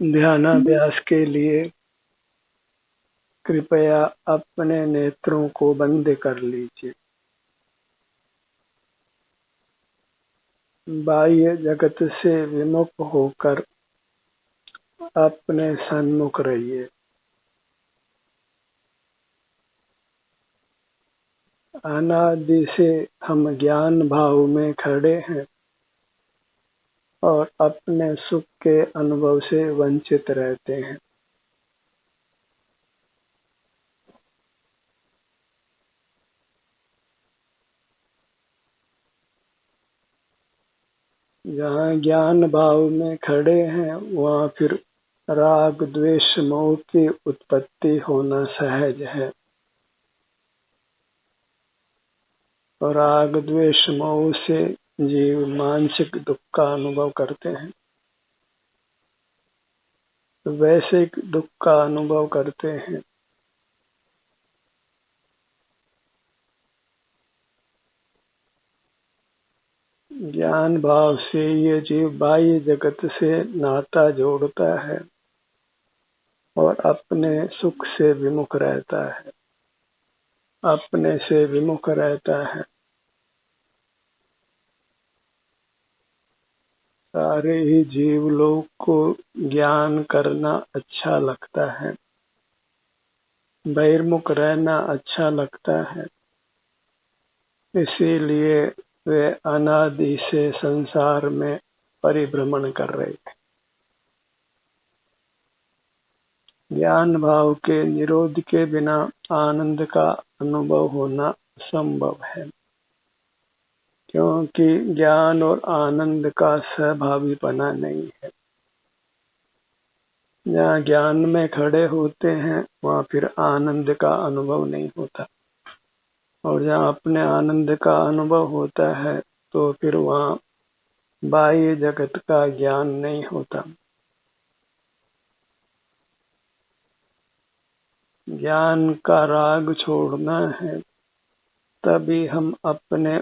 ध्यानाभ्यास के लिए कृपया अपने नेत्रों को बंद कर लीजिए। बाह्य जगत से विमुख होकर अपने सन्मुख रहिए। अनादि से हम ज्ञान भाव में खड़े हैं और अपने सुख के अनुभव से वंचित रहते हैं। जहाँ ज्ञान भाव में खड़े हैं वहाँ फिर राग द्वेष मोह की उत्पत्ति होना सहज है। और राग द्वेष मोह से जीव मानसिक दुख का अनुभव करते हैं, वैश्विक दुख का अनुभव करते हैं। ज्ञान भाव से ये जीव बाह्य जगत से नाता जोड़ता है और अपने सुख से विमुख रहता है, अपने से विमुख रहता है। सारे ही जीव लोग को ज्ञान करना अच्छा लगता है, बहिर्मुख रहना अच्छा लगता है। इसीलिए वे अनादि से संसार में परिभ्रमण कर रहे हैं। ज्ञान भाव के निरोध के बिना आनंद का अनुभव होना संभव है, क्योंकि ज्ञान और आनंद का सहभावीपना नहीं है। जहाँ ज्ञान में खड़े होते हैं वहाँ फिर आनंद का अनुभव नहीं होता, और जहाँ अपने आनंद का अनुभव होता है तो फिर वहाँ बाह्य जगत का ज्ञान नहीं होता। ज्ञान का राग छोड़ना है, तभी हम अपने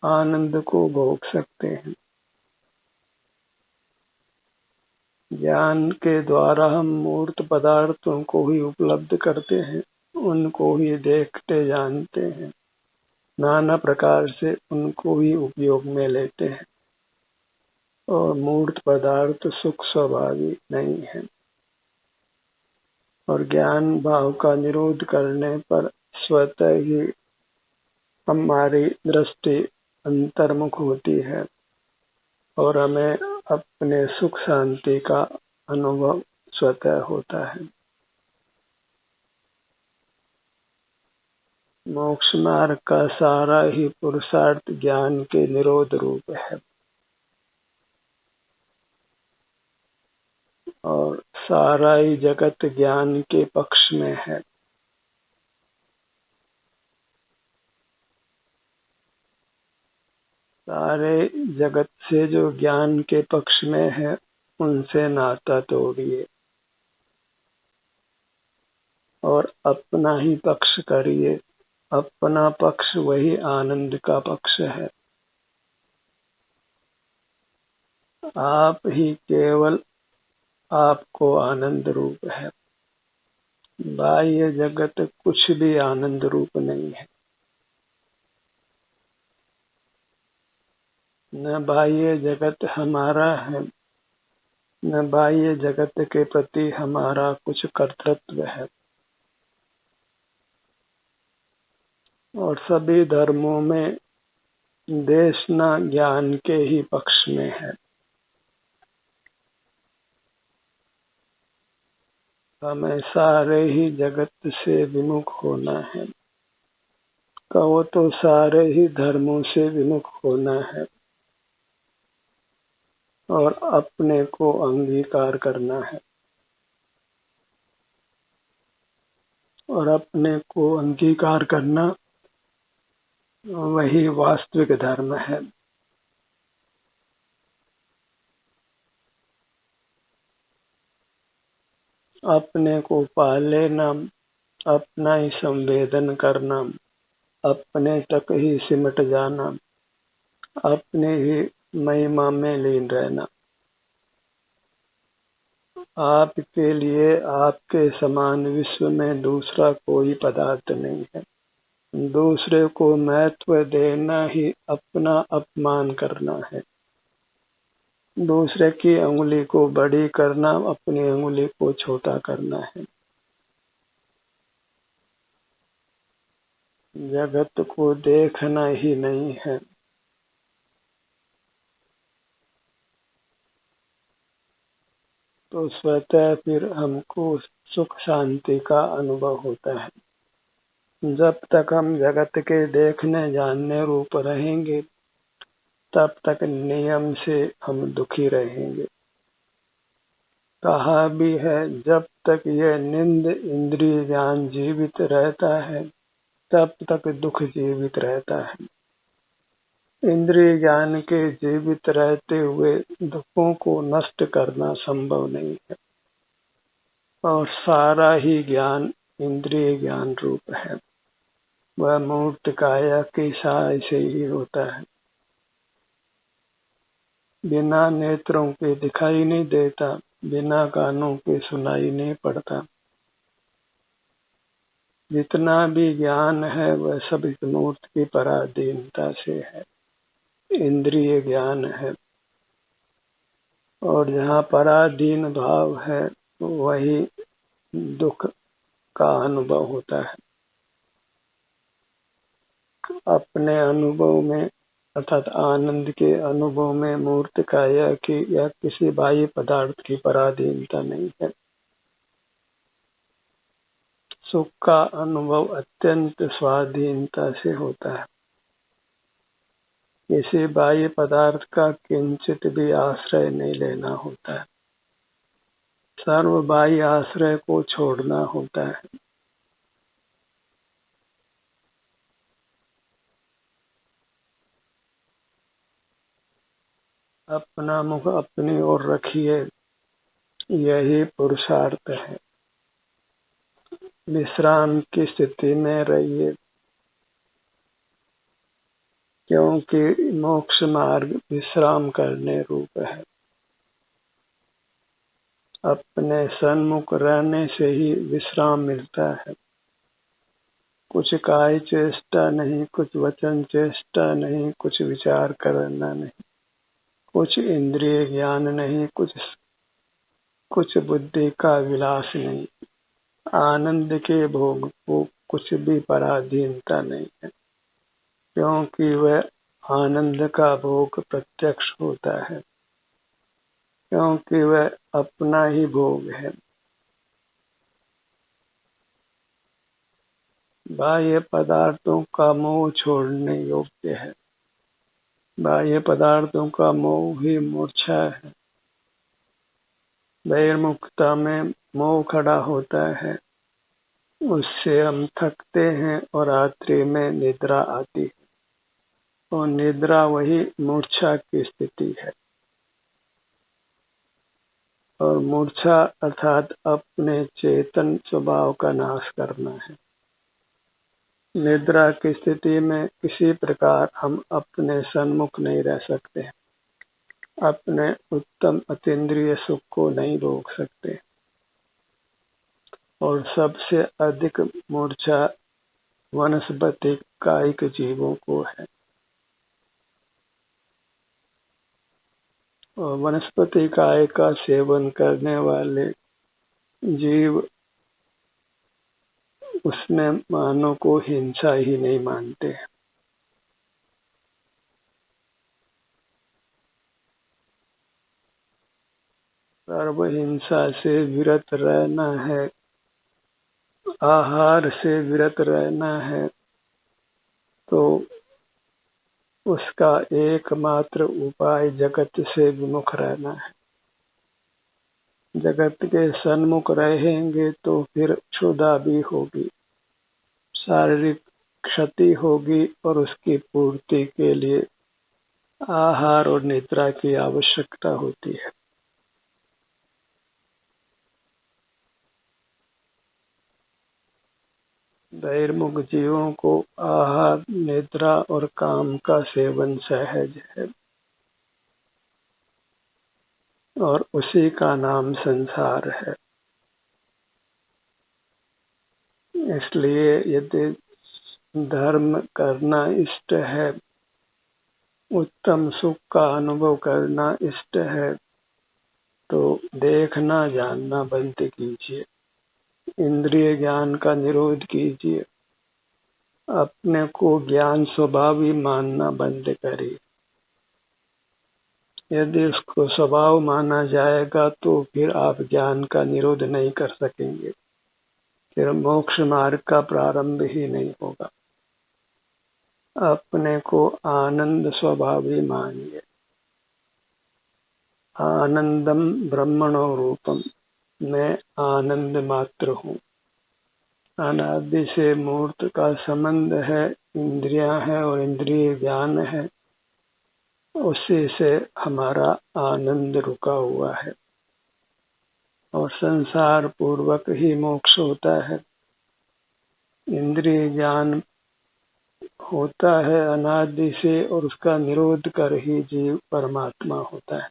आनंद को भोग सकते हैं। ज्ञान के द्वारा हम मूर्त पदार्थों को ही उपलब्ध करते हैं, उनको ही देखते जानते हैं, नाना प्रकार से उनको ही उपयोग में लेते हैं, और मूर्त पदार्थ सुख स्वभावी नहीं है। और ज्ञान भाव का निरोध करने पर स्वतः ही हमारी दृष्टि अंतर्मुख होती है और हमें अपने सुख शांति का अनुभव स्वतः होता है। मोक्ष मार्ग का सारा ही पुरुषार्थ ज्ञान के निरोध रूप है, और सारा ही जगत ज्ञान के पक्ष में है। सारे जगत से जो ज्ञान के पक्ष में है उनसे नाता तोड़िए और अपना ही पक्ष करिए। अपना पक्ष वही आनंद का पक्ष है। आप ही केवल आपको आनंद रूप है। बाह्य जगत कुछ भी आनंद रूप नहीं है। न बाह्य जगत हमारा है, न बाह्य जगत के प्रति हमारा कुछ कर्तव्य है। और सभी धर्मों में देशना ज्ञान के ही पक्ष में है। हमें सारे ही जगत से विमुख होना है। कहो तो सारे ही धर्मों से विमुख होना है और अपने को अंगीकार करना है। और अपने को अंगीकार करना वही वास्तविक धर्म है। अपने को पा लेना, अपना ही संवेदन करना, अपने तक ही सिमट जाना, अपने ही महिमा में लीन रहना, आपके लिए आपके समान विश्व में दूसरा कोई पदार्थ नहीं है। दूसरे को महत्व देना ही अपना अपमान करना है। दूसरे की अंगुली को बड़ी करना अपनी अंगुली को छोटा करना है। जगत को देखना ही नहीं है। तो स्वतः फिर हमको सुख शांति का अनुभव होता है। जब तक हम जगत के देखने जानने रूप रहेंगे तब तक नियम से हम दुखी रहेंगे। कहा भी है, जब तक यह निंद इंद्रिय ज्ञान जीवित रहता है तब तक दुख जीवित रहता है। इंद्रिय ज्ञान के जीवित रहते हुए दुखों को नष्ट करना संभव नहीं है। और सारा ही ज्ञान इंद्रिय ज्ञान रूप है। वह मूर्त काया की सहाय से ही होता है। बिना नेत्रों के दिखाई नहीं देता, बिना कानों के सुनाई नहीं पड़ता। जितना भी ज्ञान है वह सब इस मूर्त की पराधीनता से है, इंद्रिय ज्ञान है। और जहाँ पराधीन भाव है वही दुख का अनुभव होता है। अपने अनुभव में अर्थात आनंद के अनुभव में मूर्त काया की या किसी बाह्य पदार्थ की पराधीनता नहीं है। सुख का अनुभव अत्यंत स्वाधीनता से होता है। किसी बाह्य पदार्थ का किंचित भी आश्रय नहीं लेना होता है। सर्व बाह्य आश्रय को छोड़ना होता है। अपना मुख अपनी ओर रखिए, यही पुरुषार्थ है। विश्राम की स्थिति में रहिए, क्योंकि मोक्ष मार्ग विश्राम करने रूप है। अपने सन्मुख रहने से ही विश्राम मिलता है। कुछ काय चेष्टा नहीं, कुछ वचन चेष्टा नहीं, कुछ विचार करना नहीं, कुछ इंद्रिय ज्ञान नहीं, कुछ बुद्धि का विलास नहीं। आनंद के भोग को कुछ भी पराधीनता नहीं है, क्योंकि वह आनंद का भोग प्रत्यक्ष होता है, क्योंकि वह अपना ही भोग है। बाह्य पदार्थों का मोह छोड़ने योग्य है। बाह्य पदार्थों का मोह ही मूर्छा है। बहिर्मुखता में मोह खड़ा होता है, उससे हम थकते हैं और रात्रि में निद्रा आती है। और निद्रा वही मूर्छा की स्थिति है। और मूर्छा अर्थात अपने चेतन स्वभाव का नाश करना है। निद्रा की स्थिति में किसी प्रकार हम अपने सन्मुख नहीं रह सकते, अपने उत्तम अतीन्द्रिय सुख को नहीं रोक सकते। और सबसे अधिक मूर्छा वनस्पति कायिक जीवों को है। और वनस्पति काय का सेवन करने वाले जीव उसमें मानव को हिंसा ही नहीं मानते। सर्व हिंसा से विरत रहना है, आहार से विरत रहना है, तो उसका एकमात्र उपाय जगत से विमुख रहना है। जगत के सन्मुख रहेंगे तो फिर क्षुधा भी होगी, शारीरिक क्षति होगी और उसकी पूर्ति के लिए आहार और निद्रा की आवश्यकता होती है। बहिर्मुख जीवों को आहार, निद्रा और काम का सेवन सहज है। और उसी का नाम संसार है। इसलिए यदि धर्म करना इष्ट है, उत्तम सुख का अनुभव करना इष्ट है, तो देखना जानना बंद कीजिए, इंद्रिय ज्ञान का निरोध कीजिए, अपने को ज्ञान स्वभावी मानना बंद करिए। यदि उसको स्वभाव माना जाएगा तो फिर आप ज्ञान का निरोध नहीं कर सकेंगे, फिर मोक्ष मार्ग का प्रारंभ ही नहीं होगा। अपने को आनंद स्वभावी मानिए। आनंदम ब्रह्मणो रूपम, मैं आनंद मात्र हूँ। अनादि से मूर्त का संबंध है, इंद्रियां है और इंद्रिय ज्ञान है, उसी से हमारा आनंद रुका हुआ है और संसार पूर्वक ही मोक्ष होता है। इंद्रिय ज्ञान होता है अनादि से और उसका निरोध कर ही जीव परमात्मा होता है।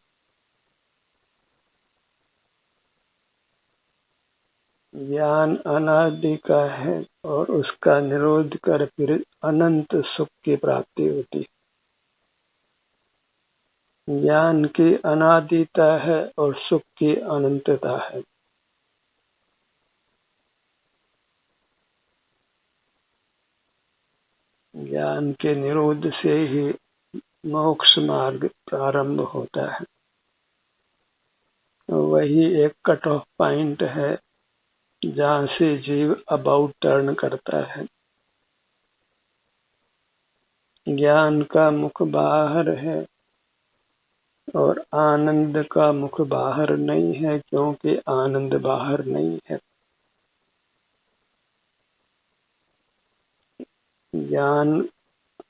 ज्ञान अनादि का है और उसका निरोध कर फिर अनंत सुख की प्राप्ति होती है। ज्ञान की अनादिता है और सुख की अनंतता है। ज्ञान के निरोध से ही मोक्ष मार्ग प्रारंभ होता है। वही एक कट ऑफ पॉइंट है जहाँ से जीव अबाउट टर्न करता है। ज्ञान का मुख बाहर है और आनंद का मुख बाहर नहीं है, क्योंकि आनंद बाहर नहीं है। ज्ञान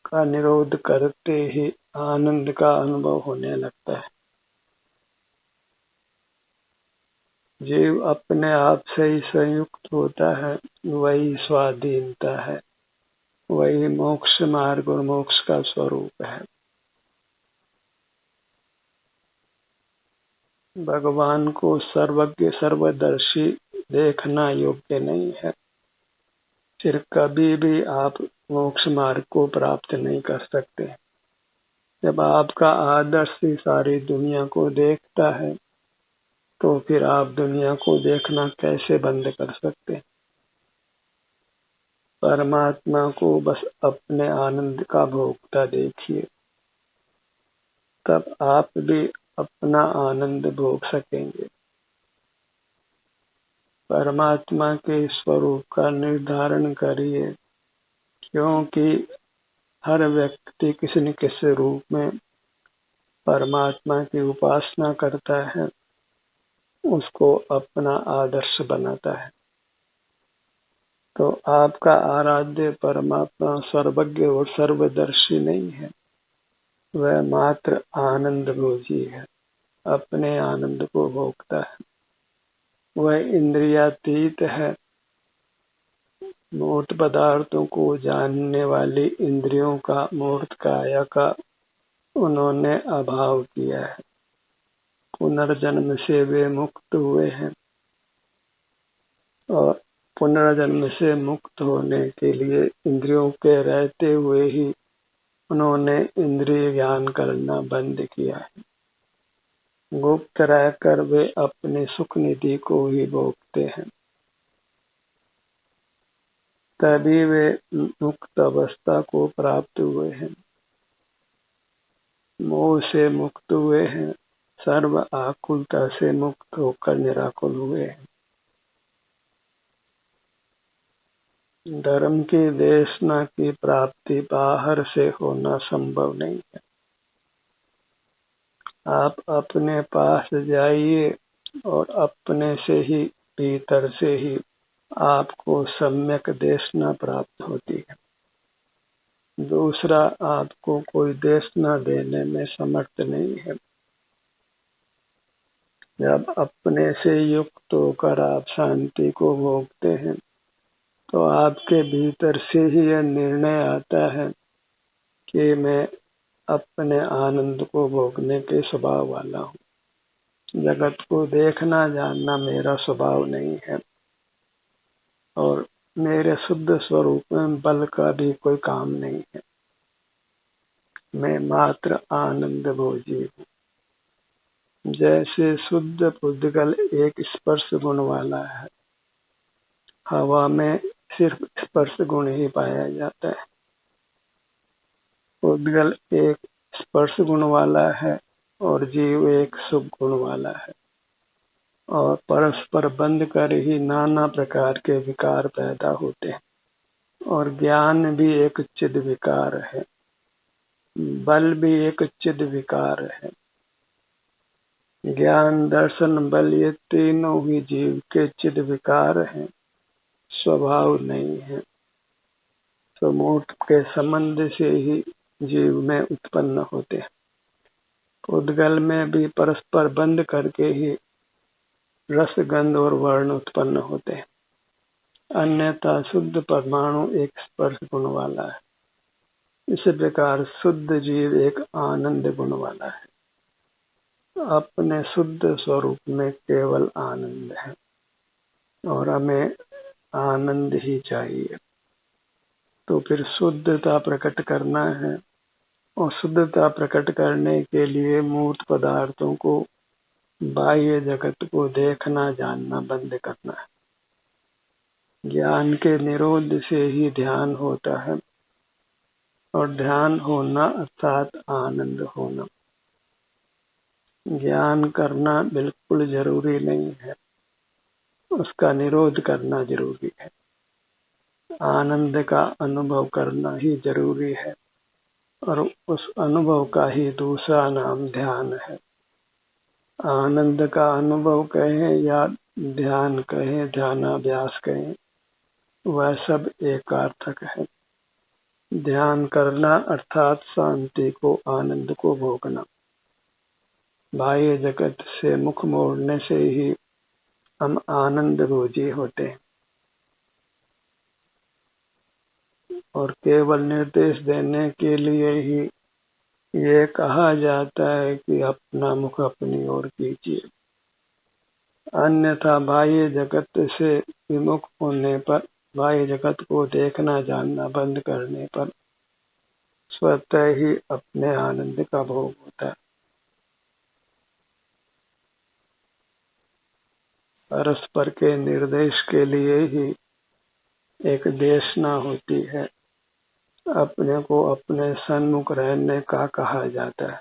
का निरोध करते ही आनंद का अनुभव होने लगता है। जीव अपने आप से ही संयुक्त होता है, वही स्वाधीनता है, वही मोक्ष मार्ग और मोक्ष का स्वरूप है। भगवान को सर्वज्ञ सर्वदर्शी देखना योग्य नहीं है, फिर कभी भी आप मोक्ष मार्ग को प्राप्त नहीं कर सकते। जब आपका आदर्श ही सारी दुनिया को देखता है तो फिर आप दुनिया को देखना कैसे बंद कर सकते हैं। परमात्मा को बस अपने आनंद का भोगता देखिए, तब आप भी अपना आनंद भोग सकेंगे। परमात्मा के स्वरूप का निर्धारण करिए, क्योंकि हर व्यक्ति किसी न किसी रूप में परमात्मा की उपासना करता है, उसको अपना आदर्श बनाता है। तो आपका आराध्य परमात्मा सर्वज्ञ और सर्वदर्शी नहीं है, वह मात्र आनंद भोजी है, अपने आनंद को भोगता है। वह इंद्रियातीत है, मूर्त पदार्थों को जानने वाली इंद्रियों का, मूर्त काया का उन्होंने अभाव किया है। पुनर्जन्म से वे मुक्त हुए हैं और पुनर्जन्म से मुक्त होने के लिए इंद्रियों के रहते हुए ही उन्होंने इंद्रिय ज्ञान करना बंद किया है। गुप्त रहकर वे अपने सुख निधि को ही भोगते हैं, तभी वे मुक्त अवस्था को प्राप्त हुए हैं, मोह से मुक्त हुए हैं, सर्व आकुलता से मुक्त होकर निराकुल हुए हैं। धर्म की देशना की प्राप्ति बाहर से होना संभव नहीं है। आप अपने पास जाइए और अपने से ही, भीतर से ही आपको सम्यक देशना प्राप्त होती है। दूसरा आपको कोई देशना देने में समर्थ नहीं है। जब अपने से युक्त होकर आप शांति को भोगते हैं तो आपके भीतर से ही यह निर्णय आता है कि मैं अपने आनंद को भोगने के स्वभाव वाला हूँ। जगत को देखना जानना मेरा स्वभाव नहीं है और मेरे शुद्ध स्वरूप में बल का भी कोई काम नहीं है। मैं मात्र आनंद भोजी हूँ। जैसे शुद्ध पुद्गल एक स्पर्श गुण वाला है, हवा में सिर्फ स्पर्श गुण ही पाया जाता है। पुद्गल एक स्पर्श गुण वाला है और जीव एक सुख गुण वाला है और परस्पर बंध कर ही नाना प्रकार के विकार पैदा होते हैं। और ज्ञान भी एक चिद विकार है, बल भी एक चिद विकार है। ज्ञान दर्शन बल ये तीनों ही जीव के चिद विकार हैं, स्वभाव नहीं है। तो मूर्त के संबंध से ही जीव में उत्पन्न होते हैं। उद्गल में भी परस्पर बंध करके ही रस गंध और वर्ण उत्पन्न होते हैं। अन्यथा शुद्ध परमाणु एक स्पर्श गुण वाला है। इस प्रकार शुद्ध जीव एक आनंद गुण वाला है, अपने शुद्ध स्वरूप में केवल आनंद है और हमें आनंद ही चाहिए। तो फिर शुद्धता प्रकट करना है और शुद्धता प्रकट करने के लिए मूर्त पदार्थों को, बाह्य जगत को देखना जानना बंद करना है। ज्ञान के निरोध से ही ध्यान होता है और ध्यान होना अर्थात आनंद होना। ज्ञान करना बिल्कुल जरूरी नहीं है, उसका निरोध करना जरूरी है। आनंद का अनुभव करना ही जरूरी है और उस अनुभव का ही दूसरा नाम ध्यान है। आनंद का अनुभव कहें या ध्यान कहें, ध्यानाभ्यास कहें, वह सब एकार्थक है। ध्यान करना अर्थात शांति को, आनंद को भोगना। बाह्य जगत से मुख मोड़ने से ही हम आनंद भोजी होते हैं और केवल निर्देश देने के लिए ही ये कहा जाता है कि अपना मुख अपनी ओर कीजिए। अन्यथा बाह्य जगत से विमुख होने पर, बाह्य जगत को देखना जानना बंद करने पर स्वतः ही अपने आनंद का भोग होता है। परस्पर के निर्देश के लिए ही एक देशना होती है। अपने को अपने सन्मुख रहने का कहा जाता है।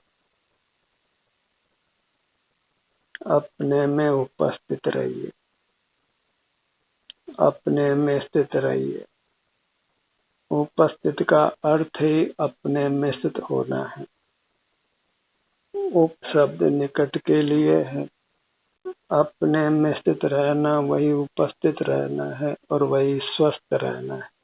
अपने में उपस्थित रहिए, अपने में स्थित रहिए। उपस्थित का अर्थ ही अपने में स्थित होना है। उप शब्द निकट के लिए है। अपने में स्थित रहना वही उपस्थित रहना है और वही स्वस्थ रहना है।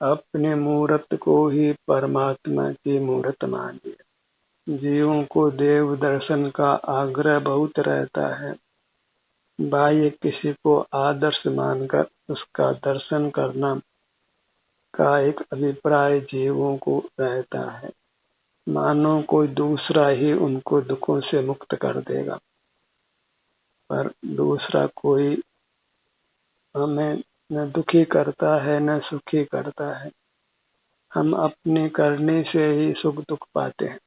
अपने मूर्त को ही परमात्मा की मूर्त मानिए। जीवों को देव दर्शन का आग्रह बहुत रहता है। बाह्य किसी को आदर्श मानकर उसका दर्शन करना का एक अभिप्राय जीवों को रहता है, मानो कोई दूसरा ही उनको दुखों से मुक्त कर देगा। पर दूसरा कोई हमें न दुखी करता है न सुखी करता है। हम अपने करने से ही सुख दुख पाते हैं।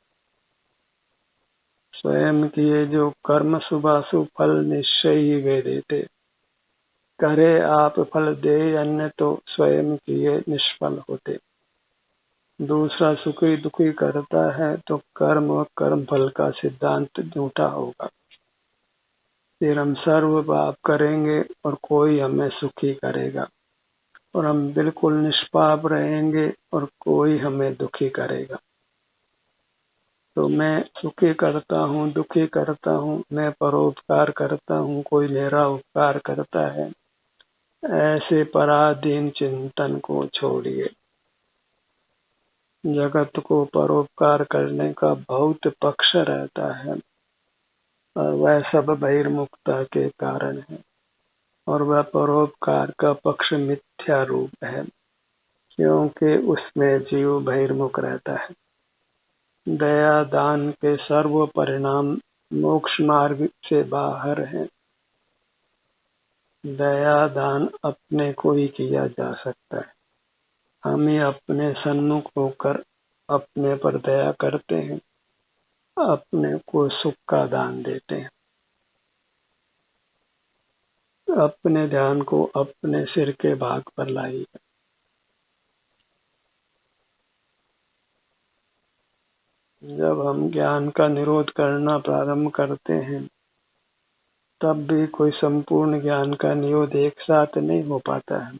स्वयं किए जो कर्म शुभाशुभ फल निश्चय ही वे देते। करे आप फल दे अन्य तो स्वयं किए निष्फल होते। दूसरा सुखी दुखी करता है तो कर्म व कर्म फल का सिद्धांत झूठा होगा। फिर हम सर्व पाप करेंगे और कोई हमें सुखी करेगा और हम बिल्कुल निष्पाप रहेंगे और कोई हमें दुखी करेगा। तो मैं सुखी करता हूँ, दुखी करता हूँ, मैं परोपकार करता हूँ, कोई मेरा उपकार करता है, ऐसे पराधीन चिंतन को छोड़िए। जगत को परोपकार करने का बहुत पक्ष रहता है और वह सब बहिर्मुखता के कारण है और वह परोपकार का पक्ष मिथ्या रूप है, क्योंकि उसमें जीव बहिर्मुख रहता है। दया दान के सर्व परिणाम मोक्ष मार्ग से बाहर हैं। दया दान अपने को ही किया जा सकता है। हम ही अपने सन्मुख होकर अपने पर दया करते हैं, अपने को सुख का दान देते हैं। अपने ध्यान को अपने सिर के भाग पर लाइए। जब हम ज्ञान का निरोध करना प्रारंभ करते हैं, तब भी कोई संपूर्ण ज्ञान का निरोध एक साथ नहीं हो पाता है।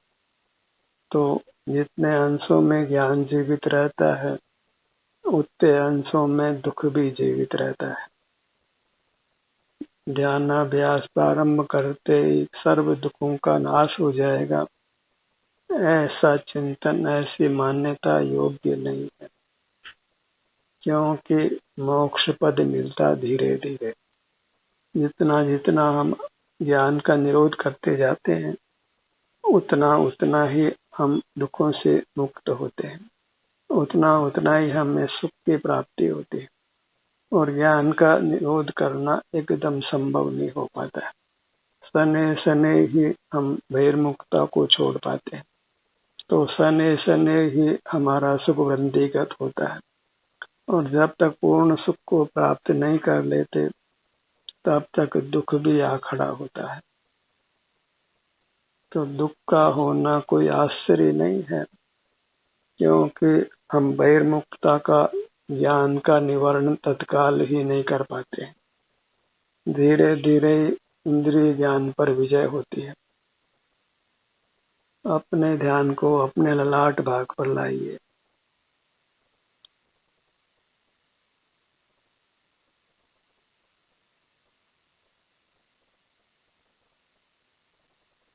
तो जितने अंशों में ज्ञान जीवित रहता है, उतने अंशों में दुख भी जीवित रहता है। ध्यानाभ्यास प्रारंभ करते ही सर्व दुखों का नाश हो जाएगा, ऐसा चिंतन, ऐसी मान्यता योग्य नहीं है, क्योंकि मोक्ष पद मिलता धीरे धीरे। जितना जितना हम ज्ञान का निरोध करते जाते हैं, उतना उतना ही हम दुखों से मुक्त होते हैं, उतना उतना ही हमें सुख की प्राप्ति होती है। और ज्ञान का निरोध करना एकदम संभव नहीं हो पाता है। सने सने ही हम बहिर्मुखता को छोड़ पाते हैं, तो सने सने ही हमारा सुख वृद्धिगत होता है। और जब तक पूर्ण सुख को प्राप्त नहीं कर लेते, तब तक दुख भी आ खड़ा होता है। तो दुख का होना कोई आश्चर्य नहीं है, क्योंकि हम बहिर्मुखता का ज्ञान का निवारण तत्काल ही नहीं कर पाते। धीरे धीरे इंद्रिय ज्ञान पर विजय होती है। अपने ध्यान को अपने ललाट भाग पर लाइए।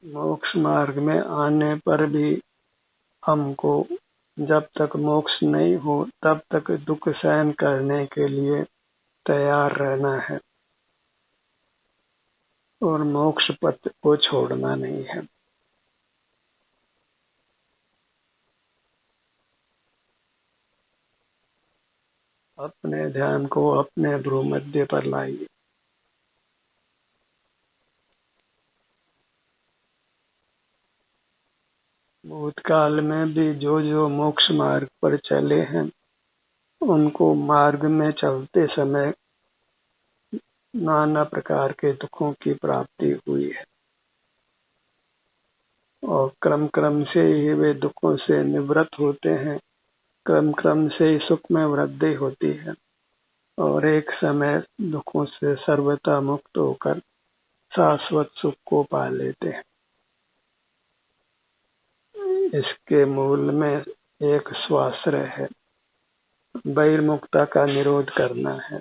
मोक्ष मार्ग में आने पर भी हमको जब तक मोक्ष नहीं हो, तब तक दुख सहन करने के लिए तैयार रहना है और मोक्ष पथ को छोड़ना नहीं है। अपने ध्यान को अपने भ्रूमध्य पर लाइए। भूतकाल में भी जो जो मोक्ष मार्ग पर चले हैं, उनको मार्ग में चलते समय नाना प्रकार के दुखों की प्राप्ति हुई है, और क्रम क्रम से ही वे दुखों से निवृत्त होते हैं। क्रम क्रम से ही सुख में वृद्धि होती है, और एक समय दुखों से सर्वथा मुक्त होकर शाश्वत सुख को पा लेते हैं। इसके मूल में एक स्वाश्रय है, बहिर्मुखता का निरोध करना है,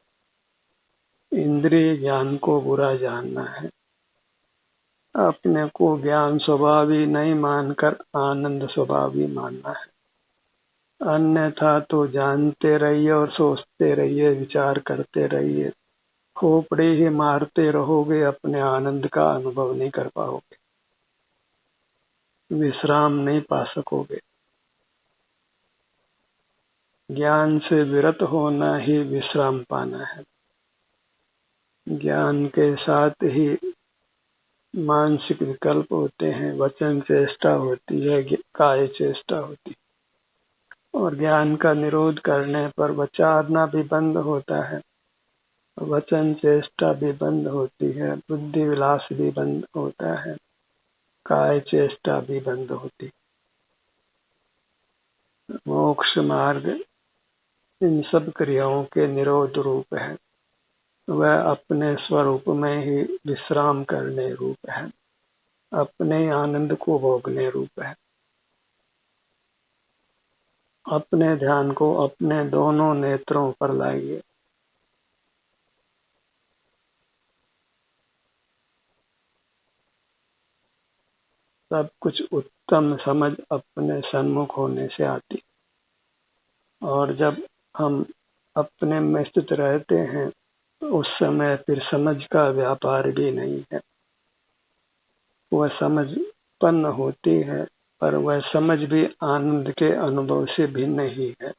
इंद्रिय ज्ञान को बुरा जानना है, अपने को ज्ञान स्वभावी नहीं मानकर आनंद स्वभावी मानना है। अन्यथा तो जानते रहिए और सोचते रहिए, विचार करते रहिए, खोपड़ी ही मारते रहोगे, अपने आनंद का अनुभव नहीं कर पाओगे, विश्राम नहीं पा सकोगे। ज्ञान से विरत होना ही विश्राम पाना है। ज्ञान के साथ ही मानसिक विकल्प होते हैं, वचन चेष्टा होती है, काय चेष्टा होती है, और ज्ञान का निरोध करने पर विचारना भी बंद होता है, वचन चेष्टा भी बंद होती है, बुद्धि विलास भी बंद होता है, काय चेष्टा भी बंद होती। मोक्ष मार्ग इन सब क्रियाओं के निरोध रूप है, वह अपने स्वरूप में ही विश्राम करने रूप है, अपने आनंद को भोगने रूप है। अपने ध्यान को अपने दोनों नेत्रों पर लाइए। सब कुछ उत्तम समझ अपने सन्मुख होने से आती, और जब हम अपने में स्थित रहते हैं, तो उस समय फिर समझ का व्यापार भी नहीं है। वह समझ उत्पन्न होती है, पर वह समझ भी आनंद के अनुभव से भिन्न ही है।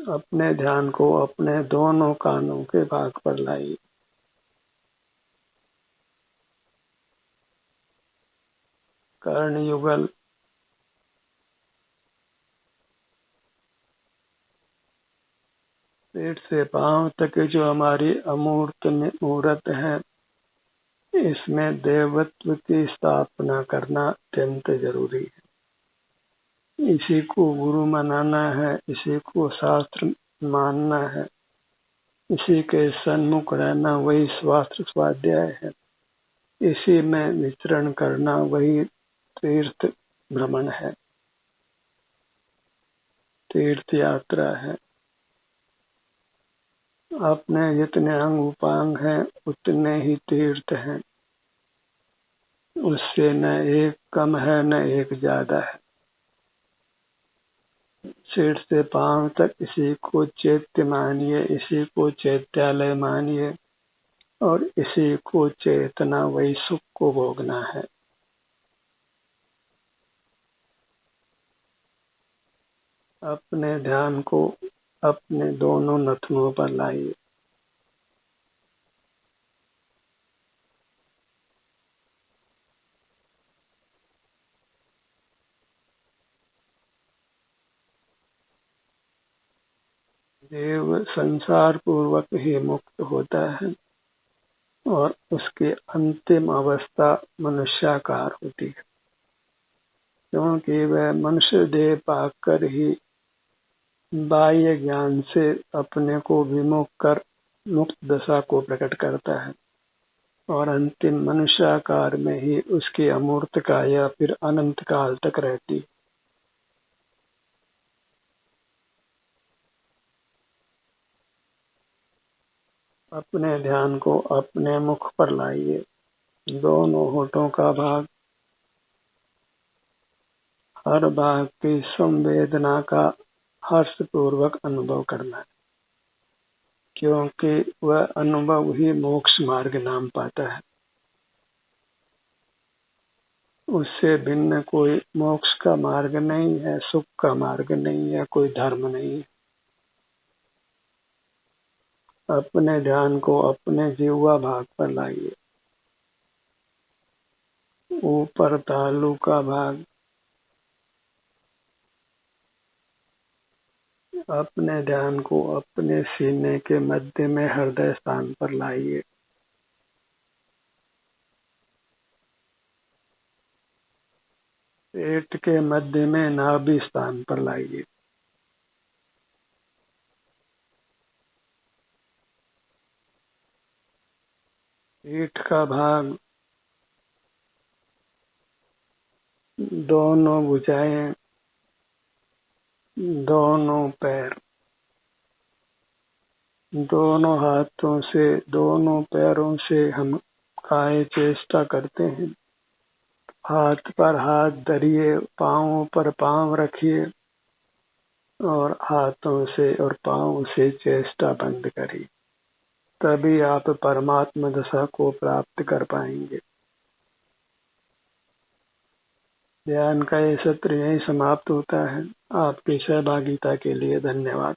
अपने ध्यान को अपने दोनों कानों के भाग पर लाइए। कर्ण युगल, पेट से पांव तक जो हमारी अमूर्त मूर्त है, इसमें देवत्व की स्थापना करना अत्यंत जरूरी है। इसी को गुरु मनाना है, इसी को शास्त्र मानना है, इसी के सन्मुख रहना वही शास्त्र स्वाध्याय है, इसी में विचरण करना वही तीर्थ भ्रमण है, तीर्थ यात्रा है। अपने जितने अंग उपांग हैं उतने ही तीर्थ हैं, उससे न एक कम है न एक ज्यादा है। सिर से पांव तक इसी को चैत्य मानिए, इसी को चैत्यालय मानिए और इसी को चेतना वही सुख को भोगना है। अपने ध्यान को अपने दोनों नथनों पर लाइए। देव संसार पूर्वक ही मुक्त होता है और उसकी अंतिम अवस्था मनुष्याकार होती है, क्योंकि वह मनुष्य देह पाकर ही बाह्य ज्ञान से अपने को विमुख कर मुक्त दशा को प्रकट करता है और अंतिम मनुष्याकार में ही उसकी अमूर्त काया फिर अनंत काल तक रहती। अपने ध्यान को अपने मुख पर लाइए। दोनों होठों का भाग, हर भाग की संवेदना का हर्षपूर्वक अनुभव करना है, क्योंकि वह अनुभव ही मोक्ष मार्ग नाम पाता है। उससे भिन्न कोई मोक्ष का मार्ग नहीं है, सुख का मार्ग नहीं है, कोई धर्म नहीं है। अपने ध्यान को अपने जिह्वा भाग पर लाइए। ऊपर तालू का भाग, अपने ध्यान को अपने सीने के मध्य में हृदय स्थान पर लाइए। पेट के मध्य में नाभि स्थान पर लाइए। पीठ का भाग, दोनों भुजाएं, दोनों पैर, दोनों हाथों से दोनों पैरों से हम काय चेष्टा करते हैं। हाथ पर हाथ धरिए, पांवों पर पांव रखिए और हाथों से और पांव से चेष्टा बंद करिए, तभी आप परमात्मा दशा को प्राप्त कर पाएंगे। ध्यान का ये सत्र यही समाप्त होता है। आपकी सहभागिता के लिए धन्यवाद।